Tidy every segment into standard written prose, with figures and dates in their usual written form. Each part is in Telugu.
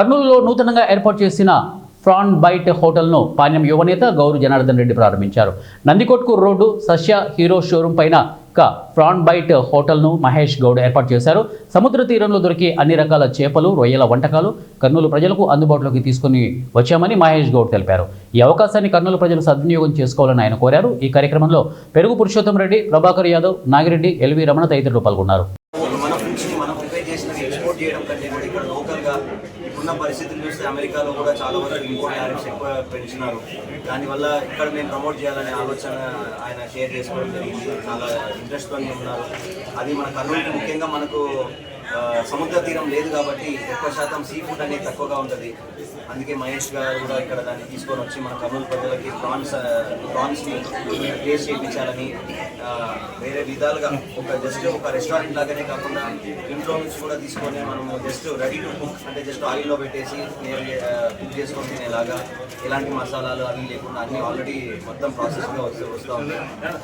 కర్నూలులో నూతనంగా ఏర్పాటు చేసిన ఫ్రాన్ బైట్ హోటల్ను పాణ్యం యువనేత గౌరు జనార్దన్ రెడ్డి ప్రారంభించారు. నందికొట్కూరు రోడ్డు సస్య హీరో షోరూం పైన ఫ్రాన్ బైట్ హోటల్ను మహేష్ గౌడ్ ఏర్పాటు చేశారు. సముద్ర తీరంలో దొరికే అన్ని రకాల చేపలు, రొయ్యల వంటకాలు కర్నూలు ప్రజలకు అందుబాటులోకి తీసుకుని వచ్చామని మహేష్ గౌడ్ తెలిపారు. ఈ అవకాశాన్ని కర్నూలు ప్రజలు సద్వినియోగం చేసుకోవాలని ఆయన కోరారు. ఈ కార్యక్రమంలో పెరుగు పురుషోత్తం రెడ్డి, ప్రభాకర్ యాదవ్, నాగిరెడ్డి, ఎల్వి రమణ తదితరులు పాల్గొన్నారు. ఇప్పుడున్న పరిస్థితులు చూస్తే అమెరికాలో కూడా చాలా వరకు ఇంపోర్ట్ టారిఫ్స్ ఎక్కువ పెంచినారు. దానివల్ల ఇక్కడ మేము ప్రమోట్ చేయాలనే ఆలోచన ఆయన షేర్ చేసుకోవడం జరిగింది. చాలా ఇంట్రెస్ట్తో ఉన్నారు. అది మన కర్నూలుకి ముఖ్యంగా మనకు సముద్ర తీరం లేదు కాబట్టి ఎక్కువ శాతం సీ ఫుడ్ అనేది తక్కువగా ఉంటుంది. అందుకే మహేష్ గారు కూడా ఇక్కడ దాన్ని తీసుకొని వచ్చి మన కర్నూలు ప్రజలకి ప్రాన్స్ని టేస్ట్ చేయించాలని వేరే విధాలుగా జస్ట్ ఒక రెస్టారెంట్ లాగానే కాకుండా ఇంట్లో నుంచి కూడా తీసుకొని మనము జస్ట్ రెడీ టు కుక్ అంటే జస్ట్ ఆయిల్లో పెట్టేసి కుక్ చేసుకొని తినేలాగా ఎలాంటి మసాలాలు అవి లేకుండా అన్నీ ఆల్రెడీ మొత్తం ప్రాసెస్గా వస్తూ ఉంది.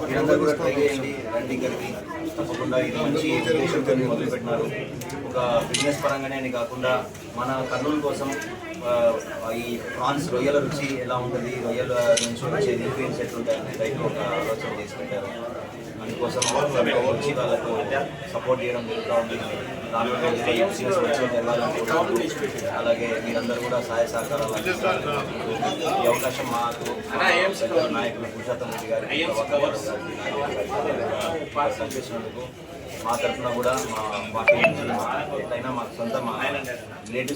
మీరందరూ కూడా ట్రై చేయండి, రండి ఇక్కడికి. తప్పకుండా ఇది మంచి ఉద్దేశంతో మొదలుపెట్టినారు. ఒక బిజినెస్ పరంగానే అని కాకుండా మన కర్నూలు కోసం ఈ ప్రాన్స్ రొయ్యల రుచి ఎలా ఉంటుంది, రొయ్యల నుంచి వచ్చే న్యూట్రియన్స్ ఎట్లుంటాయి అనే టైప్లో ఒక ఆలోచన చేసి పెట్టారు. అందుకోసం వచ్చి వాళ్ళకు సపోర్ట్ చేయడం జరుగుతూ ఉంది. దానిలో బిజినెస్ మంచిగా జరగాలనుకుంటున్నాను. అలాగే మీరందరూ కూడా సహాయ సహకారాలు ఈ అవకాశం మాకు నాయకులు పురుషోత్తం రెడ్డి గారికి కల్పించినందుకు మా తరఫున కూడా మా పార్టీ నుంచి ఎట్లయినా మాకు సొంత మా రిలేటివ్స్